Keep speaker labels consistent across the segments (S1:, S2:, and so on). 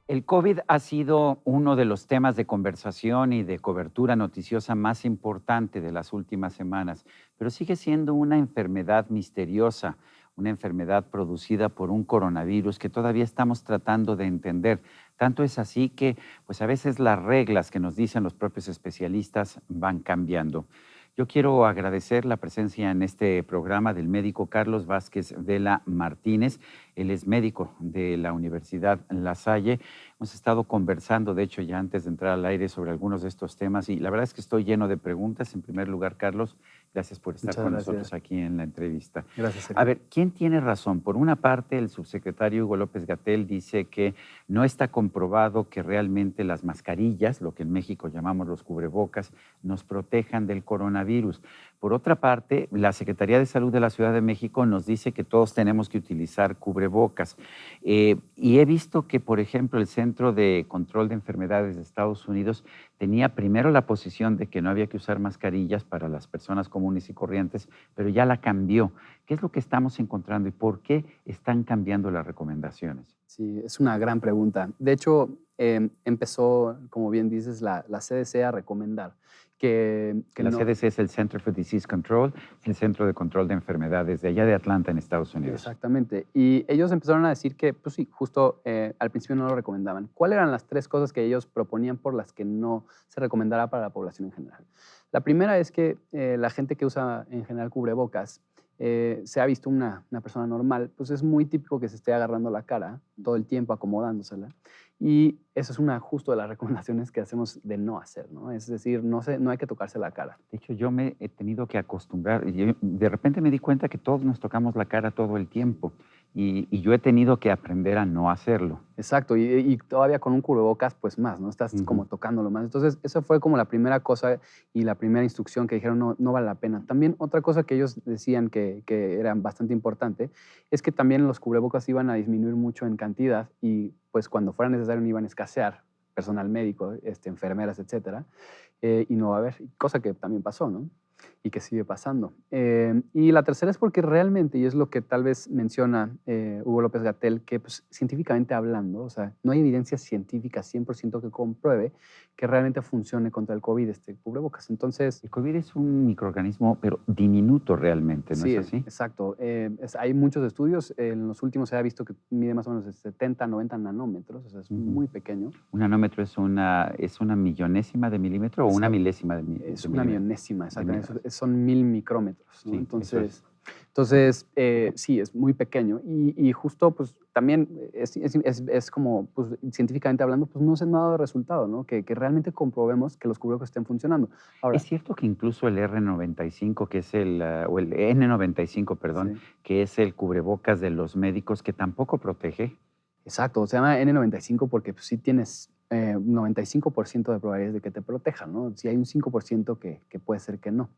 S1: El COVID ha sido uno de los temas de conversación y de cobertura noticiosa más importante de las últimas semanas, pero sigue siendo una enfermedad misteriosa, una enfermedad producida por un coronavirus que todavía estamos tratando de entender. Tanto es así que, pues a veces las reglas que nos dicen los propios especialistas van cambiando. Yo quiero agradecer la presencia en este programa del médico Carlos Vázquez Vela Martínez. Él es médico de la Universidad La Salle. Hemos estado conversando, de hecho, ya antes de entrar al aire sobre algunos de estos temas y la verdad es que estoy lleno de preguntas. En primer lugar, Carlos, gracias por estar
S2: Muchas
S1: con
S2: gracias.
S1: nosotros aquí en la entrevista.
S2: Gracias,
S1: A
S2: Sergio.
S1: ver, ¿quién tiene razón? Por una parte, el subsecretario Hugo López-Gatell dice que no está comprobado que realmente las mascarillas, lo que en México llamamos los cubrebocas, nos protejan del coronavirus. Por otra parte, la Secretaría de Salud de la Ciudad de México nos dice que todos tenemos que utilizar cubrebocas. Y he visto que, por ejemplo, el Centro de Control de Enfermedades de Estados Unidos tenía primero la posición de que no había que usar mascarillas para las personas comunes y corrientes, pero ya la cambió. ¿Qué es lo que estamos encontrando y por qué están cambiando las recomendaciones?
S2: Sí, es una gran pregunta. De hecho, empezó, como bien dices, la CDC a recomendar que
S1: La
S2: no.
S1: CDC es el Center for Disease Control, el Centro de Control de Enfermedades de allá de Atlanta, en Estados Unidos.
S2: Exactamente. Y ellos empezaron a decir que, pues sí, justo al principio no lo recomendaban. ¿Cuáles eran las tres cosas que ellos proponían por las que no se recomendara para la población en general? La primera es que la gente que usa en general cubrebocas, se ha visto una persona normal, pues es muy típico que se esté agarrando la cara todo el tiempo, acomodándosela. Y eso es una justo de las recomendaciones que hacemos de no hacer, ¿no? Es decir, no hay que tocarse la cara.
S1: De hecho, yo me he tenido que acostumbrar. De repente me di cuenta que todos nos tocamos la cara todo el tiempo y yo he tenido que aprender a no hacerlo.
S2: Exacto, y todavía con un cubrebocas, pues más, ¿no? Estás
S1: Ujú.
S2: como tocándolo más. Entonces, esa fue como la primera cosa y la primera instrucción que dijeron, no vale la pena. También otra cosa que ellos decían que era bastante importante es que también los cubrebocas iban a disminuir mucho en cantidad y pues cuando fuera necesario no iban a escasear personal médico, enfermeras, etcétera, y no va a haber, cosa que también pasó, ¿no? Y que sigue pasando. Y la tercera es porque realmente, y es lo que tal vez menciona Hugo López-Gatell, que pues, científicamente hablando, o sea, no hay evidencia científica 100% que compruebe que realmente funcione contra el COVID este cubrebocas. Entonces,
S1: El COVID es un microorganismo, pero diminuto realmente, ¿no
S2: sí,
S1: es así?
S2: exacto. Hay muchos estudios, en los últimos se ha visto que mide más o menos de 70, 90 nanómetros, o sea, es
S1: Ujú.
S2: muy pequeño.
S1: Un nanómetro es una millonésima de milímetro o una
S2: Exacto.
S1: milésima
S2: Es
S1: de
S2: una
S1: milímetro.
S2: millonésima,
S1: De mi-
S2: exactamente. Son 1000 micrómetros, ¿no?
S1: sí, eso es.
S2: Entonces, sí, es muy pequeño. Y justo, pues, también es como, pues, científicamente hablando, pues, no se ha dado resultado, ¿no? Que realmente comprobemos que los cubrebocas estén funcionando.
S1: Es
S2: Ahora,
S1: cierto que incluso el R95, que es o el N95, perdón,
S2: sí,
S1: que es el cubrebocas de los médicos, que tampoco protege.
S2: exacto, se llama N95 porque, pues, sí tienes, 95% de probabilidades de que te proteja, ¿no? Si hay un 5% que puede ser que no.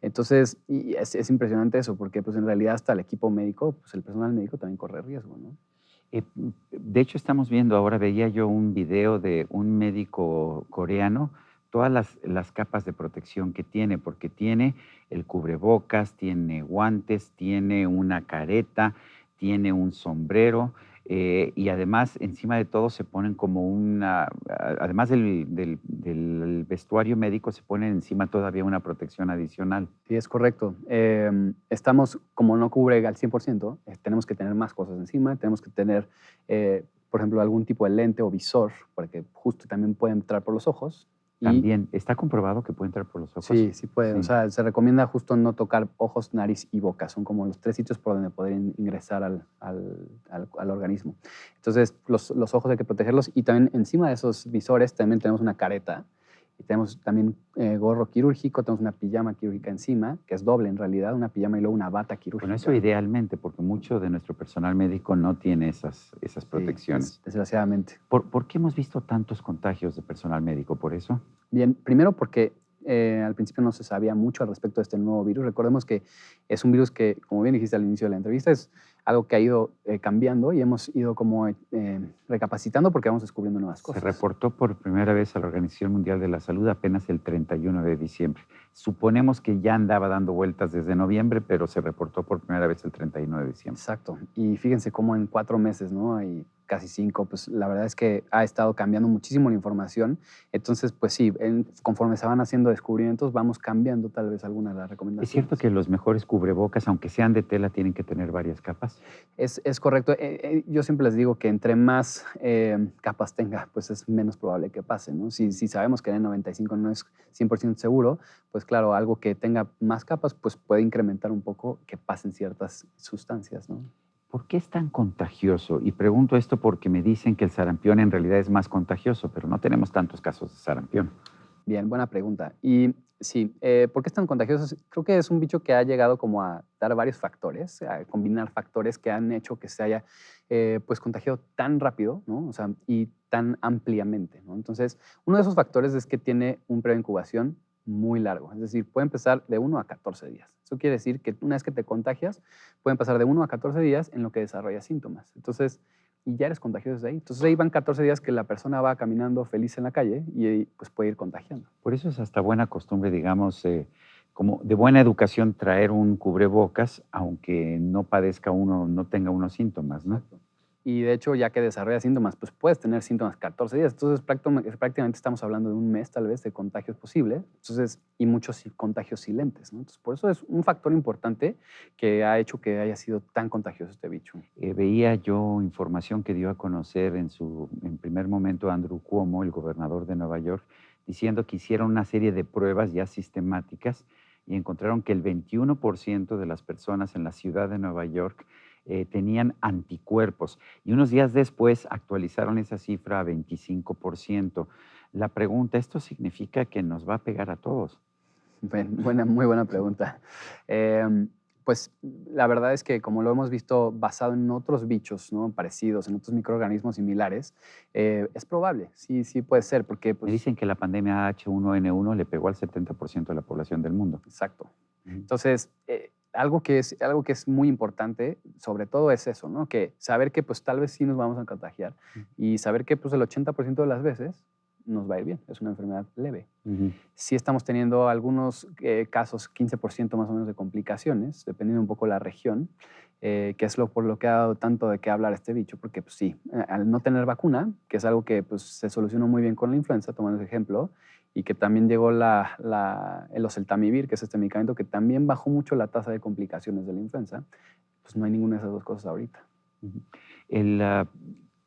S2: Entonces, y es impresionante eso, porque, pues, en realidad hasta el equipo médico, pues, el personal médico también corre riesgo, ¿no?
S1: De hecho, estamos viendo, ahora veía yo un video de un médico coreano, todas las capas de protección que tiene, porque tiene el cubrebocas, tiene guantes, tiene una careta, tiene un sombrero, y además, encima de todo, se ponen como además del vestuario médico, se ponen encima todavía una protección adicional.
S2: Sí, es correcto. Estamos, como no cubre al 100%, tenemos que tener más cosas encima, tenemos que tener, por ejemplo, algún tipo de lente o visor, porque justo también puede entrar por los ojos. Y
S1: También, ¿está comprobado que puede entrar por los ojos?
S2: sí, sí puede. O
S1: Sí.
S2: sea, se recomienda justo no tocar ojos, nariz y boca. Son como los tres sitios por donde podrían ingresar al organismo. Entonces, los ojos hay que protegerlos y también encima de esos visores también tenemos una careta y tenemos también gorro quirúrgico, tenemos una pijama quirúrgica encima, que es doble en realidad, una pijama y luego una bata
S1: Bueno, eso
S2: quirúrgica.
S1: idealmente, porque mucho de nuestro personal médico no tiene esas
S2: Sí,
S1: protecciones.
S2: desgraciadamente.
S1: ¿Por qué hemos visto tantos contagios de personal médico? ¿Por eso?
S2: Bien, primero porque al principio no se sabía mucho al respecto de este nuevo virus. Recordemos que es un virus que, como bien dijiste al inicio de la entrevista, es algo que ha ido cambiando y hemos ido como recapacitando porque vamos descubriendo nuevas
S1: Se
S2: cosas.
S1: reportó por primera vez a la Organización Mundial de la Salud apenas el 31 de diciembre. suponemos que ya andaba dando vueltas desde noviembre, pero se reportó por primera vez el 31 de diciembre.
S2: Exacto. Y fíjense cómo en 4 meses, ¿no? Y casi 5, pues la verdad es que ha estado cambiando muchísimo la información. Entonces, pues sí, conforme se van haciendo descubrimientos, vamos cambiando tal vez algunas de las
S1: ¿Es
S2: recomendaciones.
S1: cierto que los mejores cubrebocas, aunque sean de tela, tienen que tener varias capas?
S2: Es correcto. Yo siempre les digo que entre más capas tenga, pues es menos probable que pase, ¿no? Si sabemos que el N95 no es 100% seguro, pues claro, algo que tenga más capas, pues puede incrementar un poco que pasen ciertas sustancias, ¿no?
S1: ¿Por qué es tan contagioso? Y pregunto esto porque me dicen que el sarampión en realidad es más contagioso, pero no tenemos tantos casos de sarampión.
S2: Bien, buena pregunta. Y sí, ¿por qué es tan contagioso? Creo que es un bicho que ha llegado como a dar varios factores, a combinar factores que han hecho que se haya pues contagiado tan rápido, ¿no? O sea, y tan ampliamente, ¿no? Entonces, uno de esos factores es que tiene un periodo de incubación muy largo, es decir, puede empezar de 1 a 14 días. Eso quiere decir que una vez que te contagias, pueden pasar de 1 a 14 días en lo que desarrollas síntomas. Entonces, y ya eres contagioso desde ahí. Entonces ahí van 14 días que la persona va caminando feliz en la calle y ahí, pues puede ir contagiando.
S1: Por eso es hasta buena costumbre, digamos, como de buena educación traer un cubrebocas, aunque no padezca uno, no tenga unos síntomas, ¿no?
S2: Exacto. Y de hecho, ya que desarrolla síntomas, pues puedes tener síntomas 14 días. Entonces prácticamente estamos hablando de un mes tal vez de contagios posibles. Entonces, y muchos contagios silentes, ¿no? Entonces, por eso es un factor importante que ha hecho que haya sido tan contagioso este bicho.
S1: Veía yo información que dio a conocer en primer momento Andrew Cuomo, el gobernador de Nueva York, diciendo que hicieron una serie de pruebas ya sistemáticas y encontraron que el 21% de las personas en la ciudad de Nueva York tenían anticuerpos y unos días después actualizaron esa cifra a 25%. La pregunta, ¿esto significa que nos va a pegar a todos?
S2: Muy buena pregunta. Pues la verdad es que como lo hemos visto basado en otros bichos, ¿no? Parecidos, en otros microorganismos similares, es probable, sí, sí puede ser, porque
S1: Me
S2: pues,
S1: dicen que la pandemia H1N1 le pegó al 70% de la población del mundo.
S2: exacto.
S1: Ujú.
S2: Entonces, algo que es muy importante, sobre todo es eso, ¿no? Que saber que pues tal vez sí nos vamos a contagiar y saber que pues el 80% de las veces nos va a ir bien, es una enfermedad leve.
S1: Ujú.
S2: Sí estamos teniendo algunos casos, 15% más o menos de complicaciones, dependiendo un poco de la región, que es por lo que ha dado tanto de qué hablar este bicho, porque pues sí, al no tener vacuna, que es algo que pues, se solucionó muy bien con la influenza, tomando ese ejemplo, y que también llegó el oseltamivir, que es este medicamento que también bajó mucho la tasa de complicaciones de la influenza, pues no hay ninguna de esas dos cosas ahorita.
S1: Ujú. El, ah,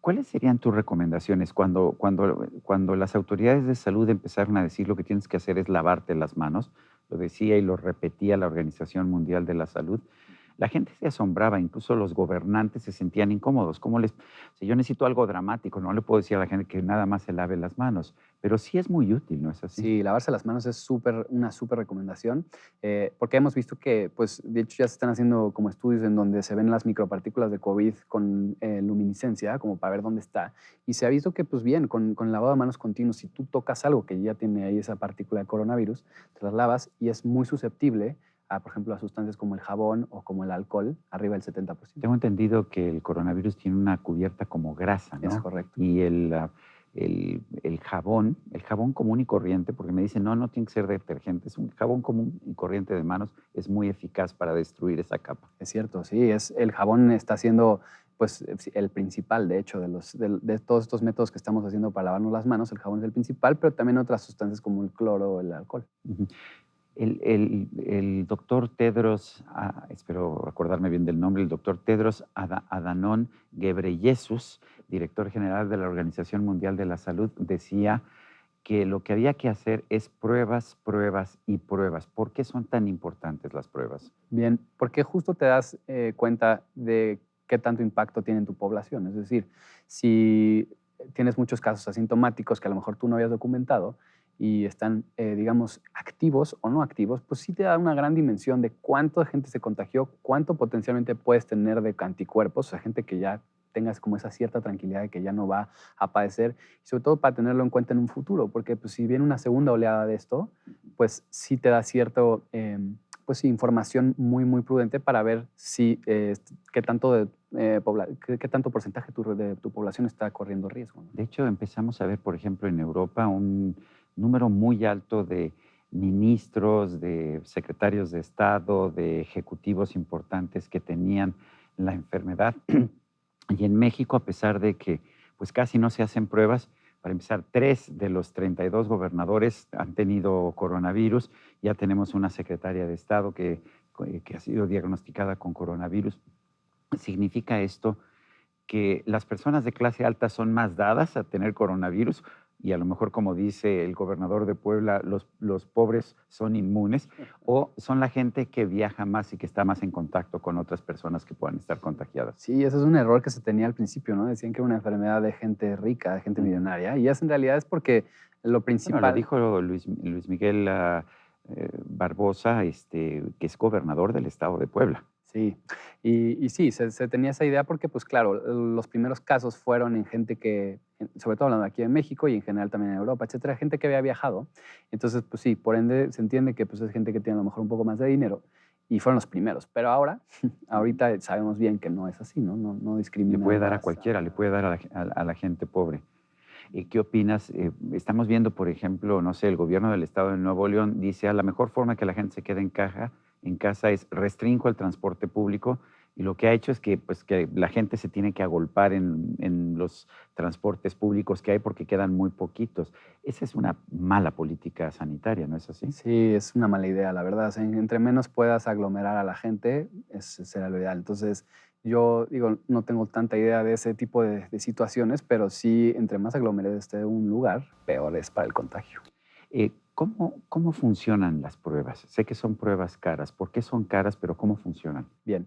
S1: ¿Cuáles serían tus recomendaciones cuando las autoridades de salud empezaron a decir lo que tienes que hacer es lavarte las manos? Lo decía y lo repetía la Organización Mundial de la Salud. La gente se asombraba, incluso los gobernantes se sentían incómodos. Si yo necesito algo dramático, no le puedo decir a la gente que nada más se lave las manos, pero sí es muy útil, ¿no es así?
S2: Sí, lavarse las manos es una súper recomendación, porque hemos visto que, pues, de hecho ya se están haciendo como estudios en donde se ven las micropartículas de COVID con luminiscencia, como para ver dónde está. Y se ha visto que, pues bien, con lavado de manos continuo, si tú tocas algo que ya tiene ahí esa partícula de coronavirus, te las lavas y es muy susceptible a, por ejemplo, a sustancias como el jabón o como el alcohol, arriba del 70%.
S1: Tengo entendido que el coronavirus tiene una cubierta como grasa,
S2: Es
S1: ¿no?
S2: correcto.
S1: Y el jabón común y corriente, porque me dicen, no, no tiene que ser detergente, es un jabón común y corriente de manos, es muy eficaz para destruir esa capa.
S2: Es cierto, sí, el jabón está siendo pues sí, el principal, de hecho, de todos estos métodos que estamos haciendo para lavarnos las manos, el jabón es el principal, pero también otras sustancias como el cloro o el alcohol.
S1: Ujú. El doctor Tedros, espero acordarme bien del nombre, el doctor Tedros Adhanom Ghebreyesus, director general de la Organización Mundial de la Salud, decía que lo que había que hacer es pruebas, pruebas y pruebas. ¿Por qué son tan importantes las pruebas?
S2: Bien, porque justo te das cuenta de qué tanto impacto tiene en tu población. Es decir, si tienes muchos casos asintomáticos que a lo mejor tú no habías documentado y están, digamos, activos o no activos, pues sí te da una gran dimensión de cuánta gente se contagió, cuánto potencialmente puedes tener de anticuerpos, o sea, gente que ya tengas como esa cierta tranquilidad de que ya no va a padecer, y sobre todo para tenerlo en cuenta en un futuro, porque pues, si viene una segunda oleada de esto, pues sí te da cierto pues sí, información muy, muy prudente para ver si, qué tanto, qué tanto porcentaje de tu población está corriendo riesgo, ¿no?
S1: De hecho, empezamos a ver, por ejemplo, en Europa un número muy alto de ministros, de secretarios de Estado, de ejecutivos importantes que tenían la enfermedad. Y en México, a pesar de que pues casi no se hacen pruebas, para empezar, 3 de los 32 gobernadores han tenido coronavirus. Ya tenemos una secretaria de Estado que ha sido diagnosticada con coronavirus. ¿Significa esto que las personas de clase alta son más dadas a tener coronavirus? Y a lo mejor, como dice el gobernador de Puebla, los pobres son inmunes, o son la gente que viaja más y que está más en contacto con otras personas que puedan estar contagiadas.
S2: Sí, ese es un error que se tenía al principio, ¿no? Decían que era una enfermedad de gente rica, de gente millonaria, y eso en realidad es porque lo principal...
S1: Bueno, lo dijo Luis Miguel Barbosa, que es gobernador del estado de Puebla.
S2: Sí, y sí, se tenía esa idea porque, pues claro, los primeros casos fueron en gente que, sobre todo hablando aquí en México y en general también en Europa, etcétera, gente que había viajado. Entonces, pues sí, por ende se entiende que pues, es gente que tiene a lo mejor un poco más de dinero y fueron los primeros. Pero ahorita sabemos bien que no es así, ¿no? No discrimina.
S1: Le puede dar a cualquiera, le puede dar a la gente pobre. ¿Qué opinas? Estamos viendo, por ejemplo, no sé, el gobierno del estado de Nuevo León dice, la mejor forma que la gente se quede en casa es restringo el transporte público, y lo que ha hecho es que la gente se tiene que agolpar en los transportes públicos que hay porque quedan muy poquitos. Esa es una mala política sanitaria, ¿no es así?
S2: Sí, es una mala idea, la verdad. O sea, entre menos puedas aglomerar a la gente, será lo ideal. Entonces, yo digo, no tengo tanta idea de ese tipo de situaciones, pero sí, entre más aglomerados esté un lugar, peor es para el contagio.
S1: ¿Cómo funcionan las pruebas? Sé que son pruebas caras. ¿Por qué son caras, pero cómo funcionan?
S2: Bien.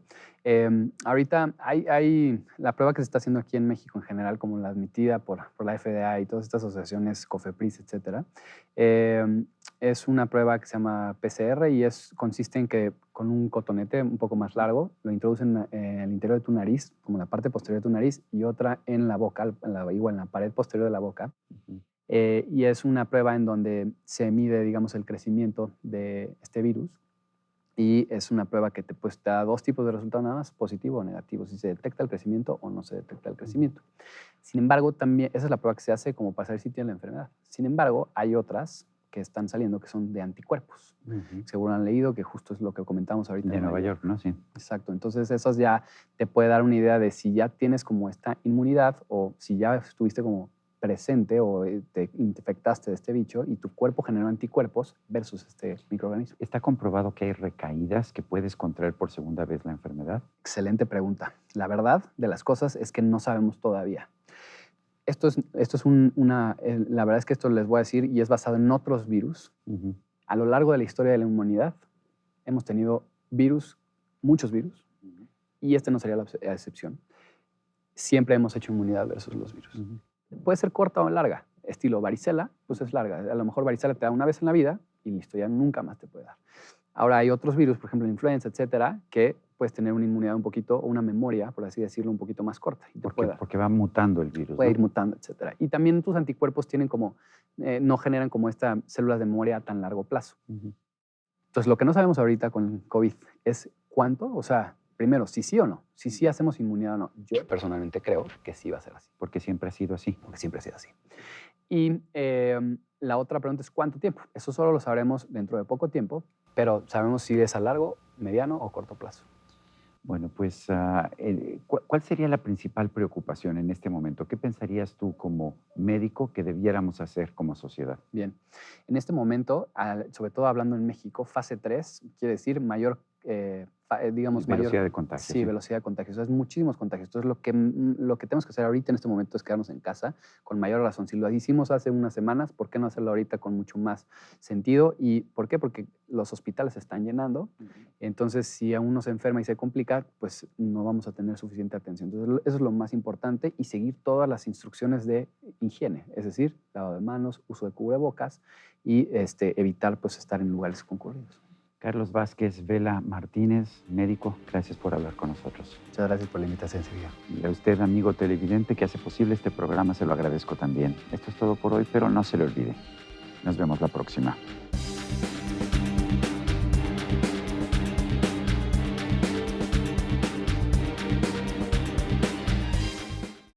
S2: Ahorita hay la prueba que se está haciendo aquí en México en general, como la admitida por la FDA y todas estas asociaciones, COFEPRIS, etcétera. Es una prueba que se llama PCR y consiste en que con un cotonete un poco más largo lo introducen en el interior de tu nariz, como la parte posterior de tu nariz, y otra en la boca, igual en la pared posterior de la boca. Y es una prueba en donde se mide, digamos, el crecimiento de este virus. Y es una prueba que te da 2 tipos de resultados nada más, positivo o negativo, si se detecta el crecimiento o no se detecta el crecimiento. Sin embargo, también esa es la prueba que se hace como para saber si tiene la enfermedad. Sin embargo, hay otras que están saliendo que son de anticuerpos. Seguro han leído que justo es lo que comentamos ahorita.
S1: De Nueva York, ¿no? Sí.
S2: Exacto. Entonces, esas ya te puede dar una idea de si ya tienes como esta inmunidad o si ya estuviste como presente o te infectaste de este bicho y tu cuerpo generó anticuerpos versus este microorganismo.
S1: ¿Está comprobado que hay recaídas, que puedes contraer por segunda vez la enfermedad?
S2: Excelente pregunta. La verdad de las cosas es que no sabemos todavía. La verdad es que esto les voy a decir y es basado en otros virus. A lo largo de la historia de la humanidad hemos tenido muchos virus, y este no sería la excepción. Siempre hemos hecho inmunidad versus los virus. Puede ser corta o larga. Estilo varicela, pues es larga. A lo mejor varicela te da una vez en la vida y listo, ya nunca más te puede dar. Ahora hay otros virus, por ejemplo, la influenza, etcétera, que puedes tener una inmunidad un poquito, o una memoria, por así decirlo, un poquito más corta. Y
S1: porque va mutando el virus.
S2: Puede ir mutando, etcétera. Y también tus anticuerpos tienen no generan como estas células de memoria a tan largo plazo. Entonces, lo que no sabemos ahorita con COVID es cuánto, o sea, primero, si sí o no, si sí hacemos inmunidad o no. Yo personalmente creo que sí va a ser así.
S1: Porque siempre ha sido así.
S2: Porque siempre ha sido así. Y la otra pregunta es ¿cuánto tiempo? Eso solo lo sabremos dentro de poco tiempo, pero sabemos si es a largo, mediano o corto plazo.
S1: Bueno, pues, ¿cuál sería la principal preocupación en este momento? ¿Qué pensarías tú como médico que debiéramos hacer como sociedad?
S2: Bien, en este momento, sobre todo hablando en México, fase 3 quiere decir mayor
S1: velocidad de contagio.
S2: Sí, velocidad de contagio. O sea, es muchísimos contagios. Entonces, lo que tenemos que hacer ahorita en este momento es quedarnos en casa con mayor razón. Si lo hicimos hace unas semanas, ¿por qué no hacerlo ahorita con mucho más sentido? ¿Y por qué? Porque los hospitales se están llenando. Entonces, si a uno se enferma y se complica, pues no vamos a tener suficiente atención. Entonces, eso es lo más importante y seguir todas las instrucciones de higiene, es decir, lavado de manos, uso de cubrebocas y evitar pues, estar en lugares concurridos.
S1: Carlos Vázquez Vela Martínez, médico, gracias por hablar con nosotros.
S2: Muchas gracias por la invitación, Sergio.
S1: Y a usted, amigo televidente, que hace posible este programa, se lo agradezco también. Esto es todo por hoy, pero no se le olvide. Nos vemos la próxima.